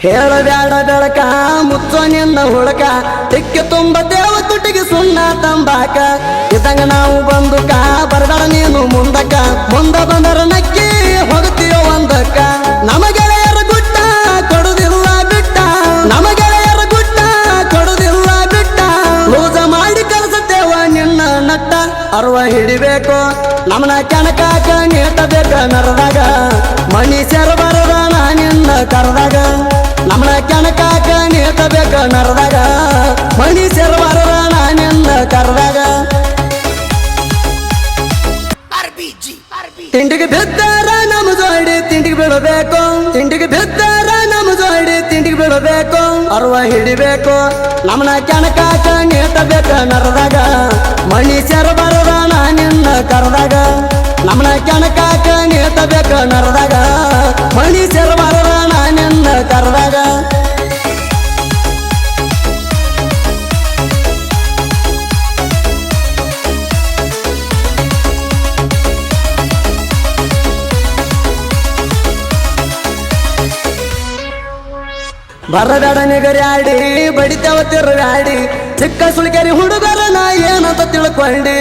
ಹೇಳಬ್ಯಾಡ ಬೆಳಕ ಮುಚ್ಚೋ ನಿನ್ನ ಹುಳಕ ತಿಕ್ಕಿ ತುಂಬ ದೇವ ತುಟಿಗೆ ಸುಣ್ಣ ತಂಬಾಕ ಇದಂಗ ನಾವು ಬಂದುಕ ಬರಬೇಡ ನೀನು ಮುಂದಕ್ಕ ಮುಂದ ಬಂದರ ನಕ್ಕಿ ಹೋಗುತ್ತೀಯೋ ಒಂದಕ್ಕ ನಮ್ಮ ಗೆಳೆಯರ ಗುಟ್ಟ ಕೊಡುದಿಲ್ಲ ಬಿಟ್ಟ ನಮ್ಮ ಗೆಳೆಯರ ಗುಟ್ಟ ಕೊಡುದಿಲ್ಲ ಬಿಟ್ಟ ಲೂಜ ಮಾಡಿ ಕಲಿಸುತ್ತೇವ ನಿನ್ನ ನಟ್ಟ ಅರ್ವ ಹಿಡಿಬೇಕು ನಮ್ಮನ ಕೆಣಕಾಕ ನೀಟಬೇಕ ನರದಾಗ ಮನುಷ್ಯರ ಬರದಾನ ನಿನ್ನ ಕರದಾಗ ನಮ್ಮನ ಕೆಣಕಾಕ ನೀಟಬೇಕ ನರದಾಗ ಮನುಷ್ಯರ ಬರದಾನ ನಿನ್ನ ಕರದಾಗ ತಿಂಡಿಗೆ ಬಿದ್ದಾರ ನಮ್ಮ ಜೋಡಿ ತಿಂಡಿಗೆ ಬಿಡಬೇಕು ತಿಂಡಿಗೆ ಬಿದ್ದಾರ ನಮ್ಮ ಜೋಡಿ ತಿಂಡಿಗೆ ಬಿಡಬೇಕು ಅರ್ವ ಹಿಡಿಬೇಕು ನಮ್ಮನ ಕೆಣಕಾಕ ನೀಟಬೇಕ ನರದಾಗ ಮನುಷ್ಯರ ಬರದಾನ ನಿನ್ನ ಕರದಾಗ ನಮ್ಮನ ಕೆಣಕಾಕ ನೀಟಬೇಕ ನರದಾಗ ಮನುಷ್ಯರ ಬರದಾನ ನಿನ್ನ ಕರದಾಗ ಬರಬೇಡ ನಿಗರ್ಯಾಡಿ ಬಡಿತೇವ ತಿರುಗಾಡಿ ಚಿಕ್ಕ ಸುಳಿಕೆರಿ ಹುಡುಗರನ ಏನಂತ ತಿಳ್ಕೊಂಡಿ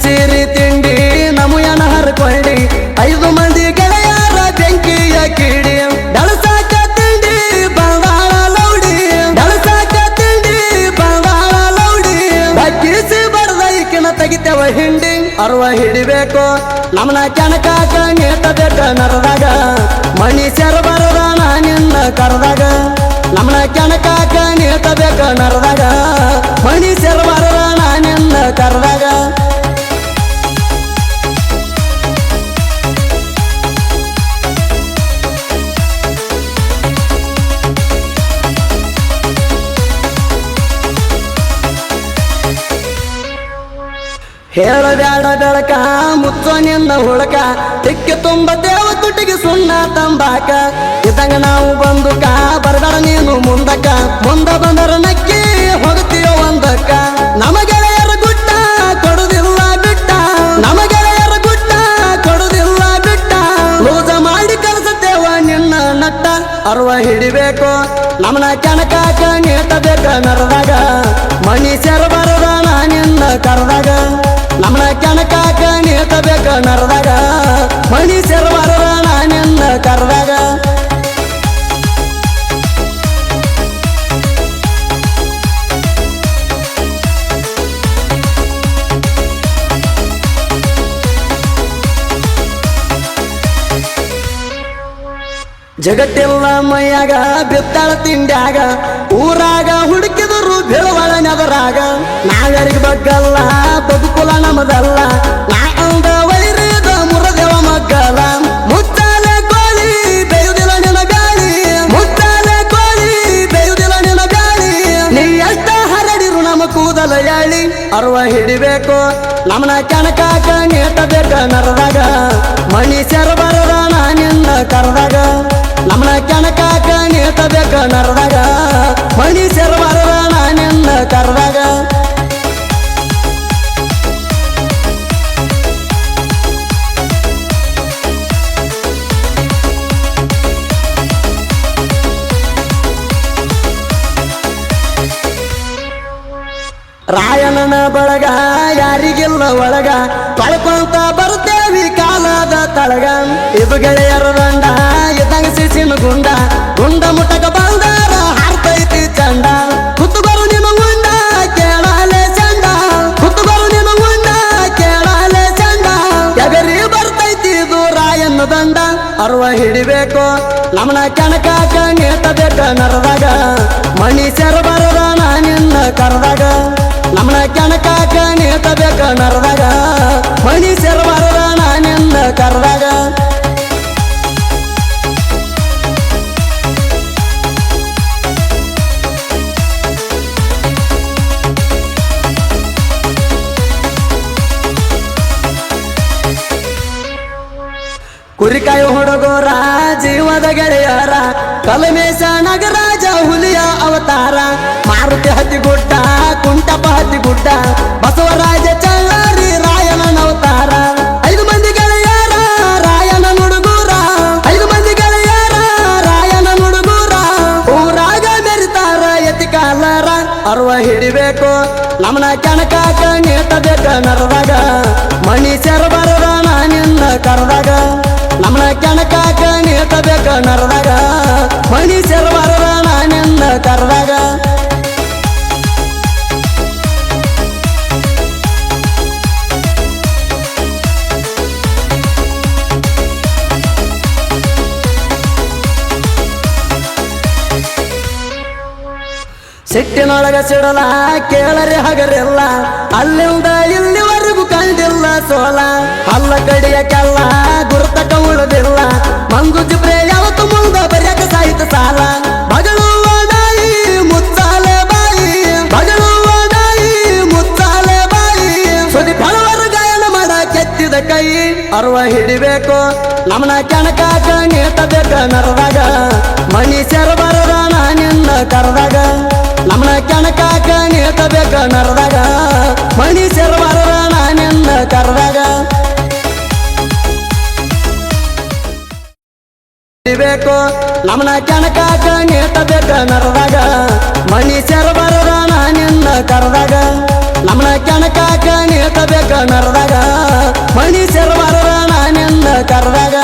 ಸೀರಿ ತಿಂಡಿ ನಮಯನ ಹರ್ಕೊಂಡಿ 5 ಮಂದಿ ಗೆಳೆಯರ ಬೆಂಕಿಯ ಕಿಡಿ ಡಳಸಾಕ ತಿಂಡಿ ಬಂದಾಳ ಲೌಡಿ ಡಳಸಾಕ ತಿಂಡಿ ಬಂದಾಳ ಲೌಡಿ ಬಗ್ಗಿಸಿ ಬಡದ ಈಕಿನ ತೆಗಿತೇವ ಹಿಂಡಿ ಅರ್ವ ಹಿಡಿಬೇಕು ನಮ್ಮನ ಕೆಣಕಾಕ ನೀಟಬೇಕ ನರದಾಗ ಮನುಷ್ಯರ ಬರದಾನ ನಿನ್ನ ಕರದಾಗ ನಮ್ಮನ ಕೆಣಕಾಕ ನೀಟಬೇಕ ನರದಾಗ ಮನುಷ್ಯರ ಬರದಾನ ನಿನ್ನ ಕರದಾಗ ಹೇಳಬ್ಯಾಡ ಬೆಳಕ ಮುಚ್ಚೋ ನಿನ್ನ ಹುಳಕ ತಿಕ್ಕಿ ತುಂಬ ದೇವ ತುಟಿಗೆ ಸುಣ್ಣ ತಂಬಾಕ ಇದಂಗ ನಾವು ಬಂದುಕ ಬರಬೇಡ ನೀನು ಮುಂದಕ್ಕ ಮುಂದ ಬಂದರ ನಕ್ಕಿ ಹೋಗುತ್ತೀಯೋ ಒಂದಕ್ಕ ನಮ್ಮ ಗೆಳೆಯರ ಗುಟ್ಟ ಕೊಡುದಿಲ್ಲ ಬಿಟ್ಟ ನಮ್ಮ ಗೆಳೆಯರ ಗುಟ್ಟ ಕೊಡುದಿಲ್ಲ ಬಿಟ್ಟ ಲೂಜ ಮಾಡಿ ಕಲಿಸುತ್ತೇವ ನಿನ್ನ ನಟ್ಟ ಅರ್ವ ಹಿಡಿಬೇಕು ನಮ್ಮನ ಕೆಣಕಾಕ ನೀಟಬೇಕ ನರದಾಗ ಮನುಷ್ಯರ ಬರದಾನ ನಿನ್ನ ಕರದಾಗ ನಮ್ಮನ ಕೆಣಕಾಕ ನೀಟಬೇಕ ನರದಾಗ ಮನುಷ್ಯರ ಬರದಾನ ನಿನ್ನ ಕರದಾಗ ಜಗತ್ತಿಲ್ಲ ಮೈಯಾಗ ಬಿತ್ತಾಳ ತಿಂಡ್ಯಾಗ ಊರಾಗ ಹುಡುಕಿದರು ಬೀಳುವಳ ನೆದರಾಗ ನಾಗರಿಗೆ ಬಗ್ಗಲ್ಲ ಬದುಕುಲ ನಮದಲ್ಲ ನಾ ಅಂದ ವೈರಿದ ಮುರದೇವ ಮಗ್ಗಲ ಮುತ್ತಾಲೆ ಕೋಳಿ ಬೇಯುದಿಲ್ಲ ನಿನ ಗಾಳಿ ಮುತ್ತಾಲೆ ಕೋಳಿ ಬೇಯುದಿಲ್ಲ ನಿನ ಗಾಳಿ ನೀ ಎಷ್ಟ ಹರಡಿರು ನಮ್ಮ ಕೂದಲ ಯಾಳಿ ಅರ್ವ ಹಿಡಿಬೇಕು ನಮ್ಮನ ಕೆಣಕಾಕ ನೀಟಬೇಕ ನರದಾಗ ಮನುಷ್ಯರ ಬರದಾನ ನಿನ್ನ ಕರದಾಗ ನಮ್ಮನ ಕೆಣಕಾಕ ನೀಟಬೇಕ ನರದಾಗ ಮನುಷ್ಯರ ಬರದಾನ ನಿನ್ನ ಕರದಾಗ ರಾಯಣನ ಬಳಗ ಯಾರಿಗಿಲ್ಲ ಒಳಗ ಕಳ್ಕೊಂತ ಬರುತ್ತೇವಿ ಕಾಲದ ತಳಗ ಇದು ಗೆಳೆಯರ ದಂಡ ಇದಂಗ ಸಿಸಿನ ಗುಂಡ ಗುಂಡ ಮುಟಕ ಬಂದಾರ ಹಾರ್ತೈತಿ ಚಂಡ ಕುತ್ತುಬರು ನಿಮ್ಮ ಗುಂಡ ಕೇಳಾಲೆ ಚಂಡ ಕುತ್ತುಬರು ನಿಮ್ಮ ಗುಂಡ ಕೇಳಾಲೆ ಚಂಡ ಎಗರಿ ಬರ್ತೈತಿ ಇದು ರಾಯಣ್ಣ ದಂಡ ಅರ್ವ ಹಿಡಿಬೇಕು ನಮ್ಮನ ಕೆಣಕಾಕ ನೀಟಬೇಕ ನರದಾಗ ಮನುಷ್ಯರ ಬರದಾನ ನಿನ್ನ ಕರದಾಗ ನಮ್ಮನ ಕೆಣಕಾಕ ನೀಟಬೇಕ ನರದಾಗ ಮನುಷ್ಯರ ಬರದಾನ ನಿನ್ನ ಕರದಾಗ ಕುರಿಕಾಯಿ ಹುಡುಗೋರ ಜೀವದ ಗೆಳೆಯರ ಕಲಮೇಶ ನಗರಾಜ ಹುಲಿಯ ಅವತಾರ ಮಾರುತಿ ಹತ್ತಿಗುಡ್ಡ ಕುಂಟಪ್ಪ ಹತ್ತಿಗುಡ್ಡ ಬಸವರಾಜ ಚಳ್ಳಾರಿ ರಾಯನ ಅವತಾರ 5 ಮಂದಿ ಗೆಳೆಯರ ರಾಯನ ನುಡುಗೂರ 5 ಮಂದಿ ಗೆಳೆಯರ ರಾಯನ ನುಡುಗೂರ ಹಿಡಿಬೇಕು ನಮ್ಮನ ಕೆಣಕಾಕ ನೀಟಬೇಕ ನರದಾಗ ಮನುಷ್ಯರ ಬರದ ನಿನ್ನ ಕರದಾಗ ನಮ್ಮನ ಕೆಣಕಾಕ ನೀಟಬೇಕ ನರದಾಗ ಮನುಷ್ಯರ ಬರದ ನಿನ್ನ ಕರದಾಗ ಸಿಟ್ಟಿನೊಳಗ ಸಿಡಲ ಕೇಳರಿ ಹಗರಿಲ್ಲ ಅಲ್ಲಿಂದ ಇಲ್ಲಿವರೆಗೂ ಕಂಡಿಲ್ಲ ಸೋಲ ಹಲ್ಲ ಕಡಿಯಕ್ಕೆಲ್ಲ ಗುರುತಕ ಉಳಿದಿಲ್ಲ ಮಂಗುಜಿ ಪ್ರೇ ಯಾವತ್ತು ಮುಂದ ಬರೆಯಕ ಸಾಹಿತ್ಯ ಸಾಲ ಬಗಳುವ ನಾಯಿ ಮುಚ್ಚಾಲೆ ಬಾಯಿ ಬಗಳುವ ನಾಯಿ ಮುಚ್ಚಾಲೆ ಬಾಯಿ ಸುದಿ ಫಲವರ ಗಾಯನ ಮಾಡ ಕೆತ್ತಿದ ಕೈ ಅರ್ವ ಹಿಡಿಬೇಕು ನಮ್ಮನ ಕೆಣಕಾಕ ನೀಟಬೇಕ ನರದಾಗ ಮನುಷ್ಯರ ಬರದ ನಿನ್ನ ಕರದಾಗ ನಮ್ಮನ ಕೆಣಕಾಕ ನೀಟಬೇಕ ನರದಾಗ ಮನುಷ್ಯರ ಬರದ ನಿನ್ನ ಕರದಾಗ ಹಿಡಿಬೇಕು ನಮ್ಮನ ಕೆಣಕಾಕ ನೀಟಬೇಕ ನರದಾಗ ಮನುಷ್ಯರ ಬರದ ನಿನ್ನ ಕರದಾಗ ನಮ್ಮನ ಕೆಣಕಾಕ ನೀಟಬೇಕ ನರದಾಗ ಮನುಷ್ಯರ ಬರದ ನಿನ್ನ ಕರದಾಗ